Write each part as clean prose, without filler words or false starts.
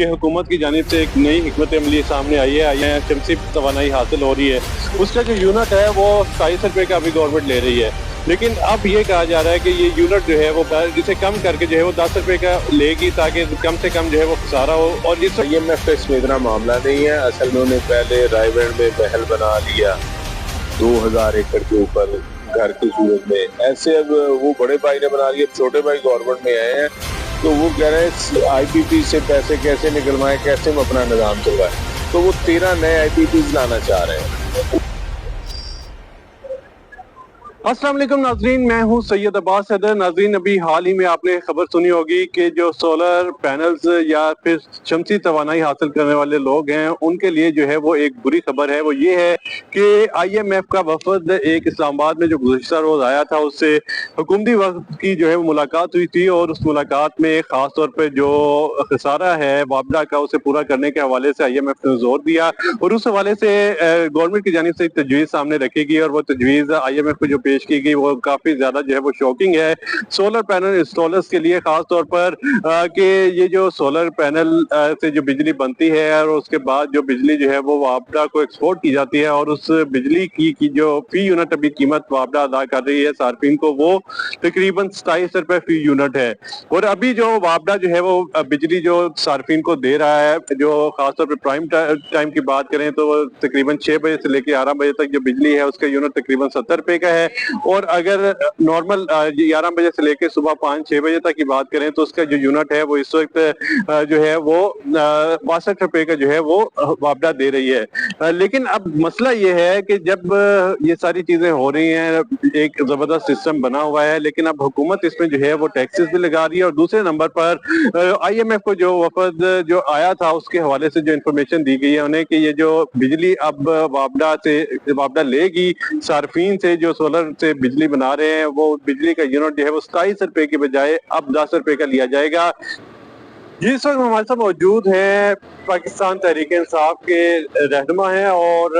कि हुकूमत की जानिब से एक नई हिकमत अमली सामने आई है, शमसी तवानाई हासिल हो रही है। उसका जो यूनिट है वो 27 रुपये का अभी गवर्नमेंट ले रही है, लेकिन अब ये कहा जा रहा है कि ये यूनिट जो है वो जिसे कम करके जो है वो 10 रुपये का लेगी, ताकि कम से कम जो है वो खसारा हो। और इस IMF का इसमें इतना मामला नहीं है। असल में उन्होंने पहले रायगढ़ में महल बना लिया 2000 एकड़ के ऊपर घर की सूरत में, ऐसे अब वो बड़े भाई ने बना लिया, छोटे भाई गवर्नमेंट में आए हैं तो वो कह रहे हैं IPP से पैसे कैसे निकलवाएं, कैसे हम अपना निजाम चलवाएं, तो वो 13 नए IPPs लाना चाह रहे हैं। अस्सलाम वालेकुम नाजरीन, मैं हूं सैयद अब्बास हैदर। नाजरीन, अभी हाल ही में आपने खबर सुनी होगी कि जो सोलर पैनल्स या फिर शमसी तवानाई हासिल करने वाले लोग हैं उनके लिए जो है वो एक बुरी खबर है। वो ये है कि IMF का वफद एक इस्लामाबाद में जो गुज़श्ता रोज आया था उससे हुकूमती वक्त की जो है वो मुलाकात हुई थी, और उस मुलाकात में खास तौर पर जो खसारा है वापडा का उसे पूरा करने के हवाले से IMF ने जोर दिया, और उस हवाले से गवर्नमेंट की जानिब से एक तजवीज़ सामने रखी गई, और वो तजवीज़ IMF को जो पेश की गई वो काफी ज्यादा जो है वो शॉकिंग है सोलर पैनल इंस्टॉलर्स के लिए, खास तौर पर कि ये जो सोलर पैनल से जो बिजली बनती है और उसके बाद जो बिजली जो है वो वापडा को एक्सपोर्ट की जाती है, और उस बिजली की जो फी यूनिट अभी कीमत वापडा अदा कर रही है सार्फिन को, वो तकरीबन 27 रुपए फी यूनिट है। और अभी जो वापडा जो है वो बिजली जो सार्फिन को दे रहा है, जो खासतौर पर प्राइम टाइम की बात करें तो तकरीबन 6 बजे से लेकर 11 बजे तक जो बिजली है उसका यूनिट तकरीबन 70 रुपए का है, और अगर नॉर्मल 11 बजे से लेकर सुबह 5-6 बजे तक की बात करें तो उसका जो यूनिट है वो इस वक्त जो है वो 62 रुपए का जो है वो वापडा दे रही है। लेकिन अब मसला ये है कि जब ये सारी चीजें हो रही हैं, एक जबरदस्त सिस्टम बना हुआ है, लेकिन अब हुकूमत इसमें जो है वो टैक्सेस भी लगा रही है, और दूसरे नंबर पर IMF को जो वफद जो आया था उसके हवाले से जो इन्फॉर्मेशन दी गई है उन्हें कि ये जो बिजली अब वापडा लेगी सार्फिन से जो सोलर से बिजली बना रहे हैं, वो बिजली का यूनिट जो है वो 27 रुपए की बजाय अब 10 रुपए का लिया जाएगा। जिस वक्त हमारे साथ मौजूद है पाकिस्तान तहरीक इंसाफ के रहनुमा हैं, और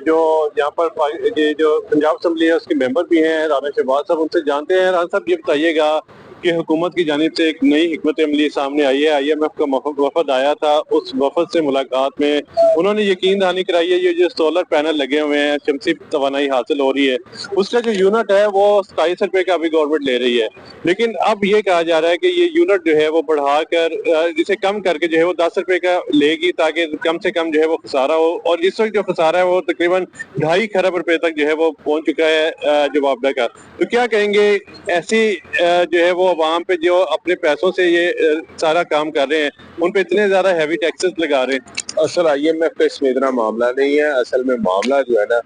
जो यहाँ पर ये जो पंजाब असम्बली है उसके मेंबर भी हैं राना शहबाज साहब, उनसे जानते हैं। राना साहब, ये बताइएगा कि हुकूमत की जानिब से एक नई हिकमत अमली सामने आई है, IMF का वफद आया था, उस वफद से मुलाकात में उन्होंने यकीन दहानी कराई है ये जो सोलर पैनल लगे हुए हैं, शमसी तवानाई हासिल हो रही है, उसका जो यूनिट है वो 27 रुपए का अभी गवर्नमेंट ले रही है, लेकिन अब ये कहा जा रहा है कि ये यूनिट जो है वो बढ़ाकर जिसे कम करके जो है वो 10 रुपए का लेगी, ताकि कम से कम जो है वो खसारा हो। और इस वक्त जो खसारा है वो तकरीबन 2.5 खरब रुपए तक जो है वो पहुंच चुका है जो वापडा का। तो क्या कहेंगे ऐसी जो है वो अवाम पे जो अपने पैसों से ये सारा काम कर रहे हैं उन पे इतने ज्यादा हैवी टैक्सेस लगा रहे हैं? असल IMF का इसमें इतना मामला नहीं है। असल में मामला जो है ना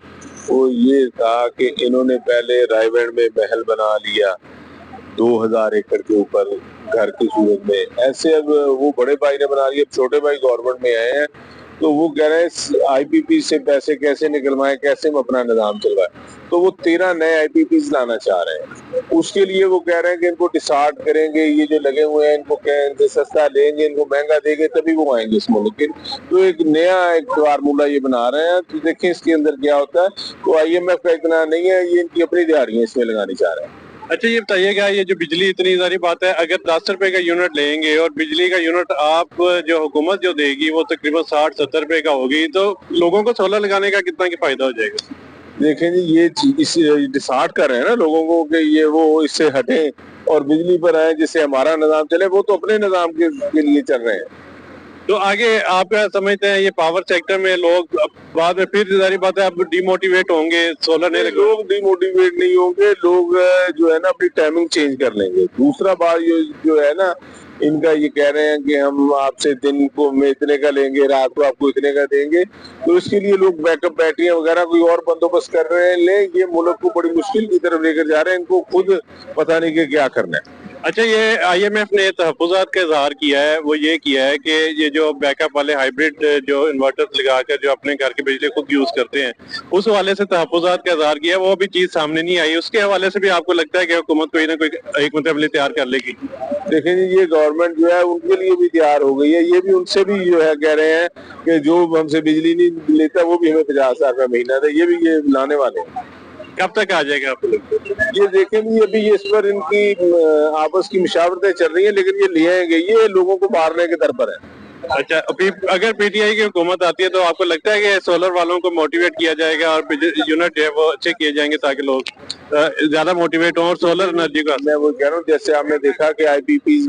वो ये था कि इन्होंने पहले रायगढ़ में महल बना लिया 2000 एकड़ के ऊपर घर की सूरत में, ऐसे अब वो बड़े भाई ने बना लिया, छोटे भाई गवर्नमेंट में आए हैं तो वो कह रहे हैं IPP से पैसे कैसे निकलवाएं, कैसे हम अपना निजाम चलवाएं, तो वो 13 नए IPPs लाना चाह रहे हैं। उसके लिए वो कह रहे हैं कि इनको डिसार्ट करेंगे, ये जो लगे हुए हैं इनको इनसे सस्ता लेंगे, इनको महंगा देंगे तभी वो आएंगे इस मुल्क के। तो एक नया एक फार्मूला ये बना रहे हैं, तो देखें इसके अंदर क्या होता है। तो IMF का इतना नहीं है, ये इनकी अपनी दिहाड़ियां इसमें लगानी चाह रहे हैं। अच्छा, ये बताइएगा, ये जो बिजली इतनी सारी बात है, अगर 10 रुपए का यूनिट लेंगे और बिजली का यूनिट आप जो हुकूमत जो देगी वो तकरीबन 60-70 रुपए का होगी, तो लोगों को सोलर लगाने का कितना की फायदा हो जाएगा? देखें जी, ये इस डिसाइड कर रहे हैं ना लोगों को कि ये वो इससे हटे और बिजली पर आए जिससे हमारा निजाम चले, वो तो अपने निजाम के लिए चल रहे हैं। तो आगे आप क्या समझते हैं ये पावर सेक्टर में लोग बाद में फिर सारी बात है अब डिमोटिवेट होंगे, सोलर नहीं लगे? लोग डिमोटिवेट नहीं होंगे, लोग जो है ना अपनी टाइमिंग चेंज कर लेंगे। दूसरा बात जो है ना इनका ये कह रहे हैं कि हम आपसे दिन को में इतने का लेंगे, रात को आपको इतने का देंगे, तो इसके लिए लोग बैकअप बैटरियां वगैरह कोई और बंदोबस्त कर रहे हैं। ले ये मुल्क को बड़ी मुश्किल की तरफ लेकर जा रहे हैं, इनको खुद पता नहीं कि क्या करना है। अच्छा, ये IMF ने तहफ़्फ़ुज़ात का इज़हार किया है, वो ये किया है कि ये जो बैकअप वाले हाइब्रिड जो इन्वर्टर्स लगाकर जो अपने घर की बिजली खुद यूज करते हैं उस हवाले से तहफ़्फ़ुज़ात का इज़हार किया है, वो अभी चीज सामने नहीं आई। उसके हवाले से भी आपको लगता है कि हुकूमत कोई ना कोई हिकमत अमली तैयार कर लेगी? देखें जी, ये गवर्नमेंट जो है उनके लिए भी तैयार हो गई है। ये भी उनसे भी जो है कह रहे हैं कि जो हमसे बिजली नहीं लेता वो भी हमें 50,000 का महीना दे, ये भी ये लाने वाले हैं। कब तक आ जाएगा आप लोग? ये देखें भी अभी इस पर इनकी आपस की मुशावरतें चल रही हैं, लेकिन ये लिए गए, ये लोगों को मारने के दर पर है। अच्छा, अभी अगर पीटीआई की हुकूमत आती है तो आपको लगता है कि सोलर वालों को मोटिवेट किया जाएगा और यूनिट जो है वो अच्छे किए जाएंगे ताकि लोग ज्यादा मोटिवेट हों और सोलर एनर्जी का? मैं वो कह रहा हूँ, जैसे आपने देखा कि आईपीपीज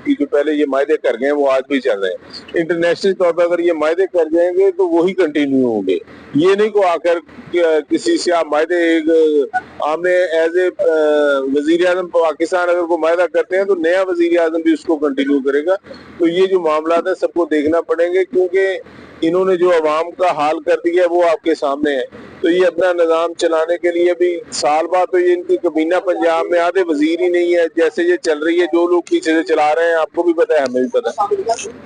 की जो पहले ये मायदे कर गए हैं वो आज भी चल रहे हैं। इंटरनेशनल तौर पर अगर ये मायदे कर जाएंगे तो वही कंटिन्यू होंगे। ये नहीं को आकर किसी से आप मायदे आपने एज ए वजीर आजम पाकिस्तान अगर वो मायदा करते हैं तो नया वजीर आजम भी उसको कंटिन्यू करेगा। तो ये जो मामला है सबको देखना पड़ेंगे, क्योंकि इन्होंने जो अवाम का हाल कर दिया है वो आपके सामने है। तो ये अपना निजाम चलाने के लिए भी साल बाद तो ये इनकी कबीना पंजाब में आधे वजीर ही नहीं है। जैसे ये चल रही है, जो लोग पीछे से चला रहे हैं, आपको भी पता है, हमें भी पता है।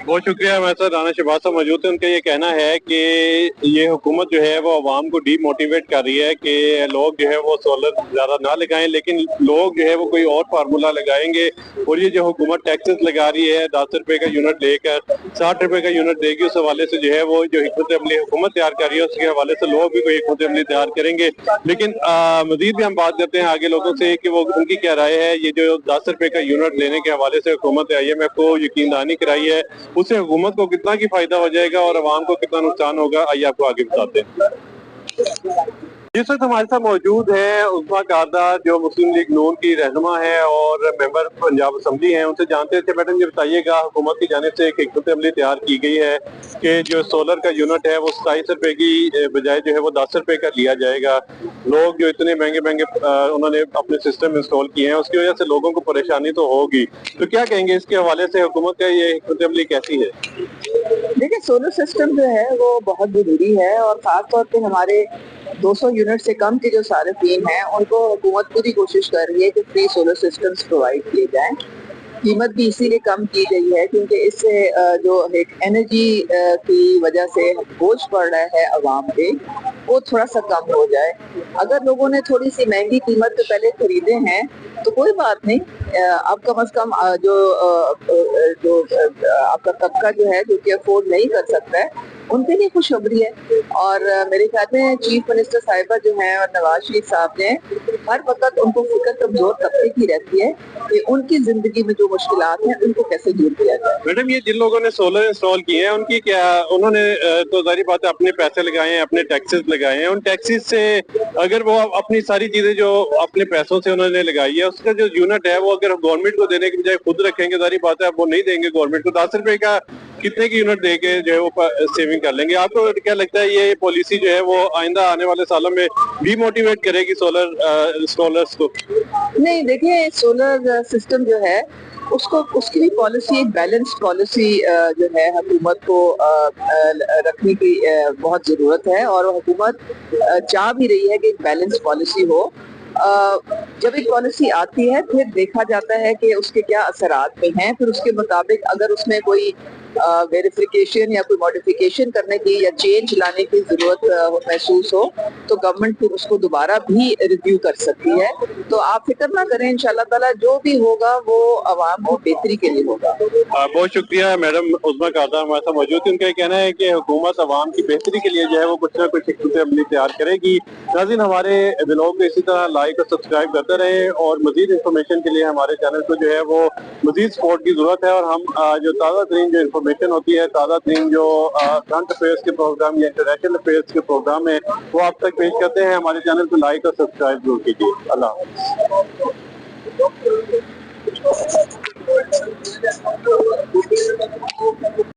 बहुत शुक्रिया। हमारे साथ राना शहबाज साहब मौजूद है। उनका ये कहना है कि ये हुकूमत जो है वो अवाम को डीमोटिवेट कर रही है कि लोग जो है वो सोलर ज्यादा ना लगाएं, लेकिन लोग जो है वो कोई और फार्मूला लगाएंगे। और ये जो हुकूमत टैक्सेस लगा रही है 10 रुपए का यूनिट लेकर 60 रुपए का यूनिट देगी, उस हवाले से जो है वो जो हिकमत अमली हुकूमत तैयार कर रही है उसके हवाले से लोग भी कोई हिकमत अमली तैयार करेंगे। लेकिन मजीद भी हम बात करते हैं आगे लोगों से कि वो उनकी क्या राय है। ये जो 10 रुपए का यूनिट लेने के हवाले से हुकूमत IMF को यकीन दहानी कराई है, उससे हुकूमत को कितना की फायदा हो जाएगा और अवाम को कितना नुकसान होगा, आइए आपको आगे बताते हैं। जिस वक्त हमारे साथ मौजूद है उस्मा कादा, जो मुस्लिम लीग नून की रहनुमा है और मेंबर पंजाब असेंबली हैं। उनसे जानते थे, मैडम ये बताइएगा, हुकूमत की जानिब से एक हिकमत अमली तैयार की गई है कि जो सोलर का यूनिट है वो 27 रुपए की बजाय जो है वो 10 रुपए का लिया जाएगा। लोग जो इतने महंगे महंगे उन्होंने अपने सिस्टम इंस्टॉल किए हैं, उसकी वजह से लोगों को परेशानी तो होगी। तो क्या कहेंगे इसके हवाले से, हुकूमत का ये हिकमत अमली कैसी है? देखिए, सोलर सिस्टम जो है वो बहुत जरूरी है और खास तौर पे हमारे 200 यूनिट से कम के जो सार्फिन हैं उनको हुकूमत पूरी कोशिश कर रही है कि फ्री सोलर सिस्टम्स प्रोवाइड किए जाएं। कीमत भी इसीलिए कम की गई है क्योंकि इससे जो एक एनर्जी की वजह से बोझ पड़ रहा है अवाम पे, वो थोड़ा सा कम हो जाए। अगर लोगों ने थोड़ी सी महंगी कीमत पे पहले खरीदे हैं तो कोई बात नहीं, अब कम से कम जो आपका तबका जो है जो कि अफोर्ड नहीं कर सकता है उनके लिए खुशखबरी है। और मेरे ख्याल में चीफ मिनिस्टर साहिबा जो हैं और नवाज शरीफ साहब ने हर वक्त उनको फिक्र कमजोर तबके की रहती है कि उनकी जिंदगी में जो मुश्किलात हैं उनको कैसे दूर किया जाए। मैडम, ये जिन लोगों ने सोलर इंस्टॉल किए हैं उनकी क्या, उन्होंने तो जाहिर बात है अपने पैसे लगाए हैं, अपने टैक्सेस लगाए हैं। उन टैक्सेस से अगर वो अपनी सारी चीजें जो अपने पैसों से उन्होंने लगाई है, उसका जो यूनिट है वो अगर गवर्नमेंट को देने की बजाय खुद रखेंगे, जाहिर बात है वो नहीं देंगे गवर्नमेंट को। 10 रुपए का कितने की यूनिट दे के जो है वो सेविंग कर लेंगे। आपको क्या लगता है ये पॉलिसी जो है वो आइंदा आने वाले सालों में डीमोटिवेट करेगी सोलर इंस्टॉलर्स को? नहीं, देखिए, सोलर सिस्टम जो है उसको उसकी भी पॉलिसी, एक बैलेंस पॉलिसी जो है हुकूमत को रखने की बहुत जरूरत है और हुकूमत चाह भी रही है कि एक बैलेंस पॉलिसी हो। जब एक पॉलिसी आती है फिर देखा जाता है कि उसके क्या असरात में हैं, फिर उसके मुताबिक अगर उसमें कोई वेरिफिकेशन या कोई मॉडिफिकेशन करने की या चेंज लाने की जरूरत महसूस हो तो गवर्नमेंट फिर उसको दोबारा भी रिव्यू कर सकती है। तो आप फिक्र ना करें, इंशाल्लाह ताला जो भी होगा वो अवाम की बेहतरी के लिए होगा। बहुत शुक्रिया मैडम उस्मा कादा हमारे साथ मौजूद थी। उनका कहना है कि हुकूमत अवाम की बेहतरी के लिए जो है वो कुछ ना कुछ हिकमत अमली तैयार करेगी। नाज़रीन, हमारे ब्लॉग को इसी तरह लाइक और सब्सक्राइब करते रहे और मजीद इंफॉर्मेशन के लिए हमारे चैनल को जो है वो मजीद सपोर्ट की जरूरत है। और हम जो ताज़ा तरीन जो इंफॉर्मेशन होती है, ताज़ा तरीन जो करंट अफेयर्स के प्रोग्राम या इंटरनेशनल अफेयर्स के प्रोग्राम है वो आप तक पेश करते हैं। हमारे चैनल को लाइक और सब्सक्राइब जरूर कीजिए। अल्लाह हाफ़िज़।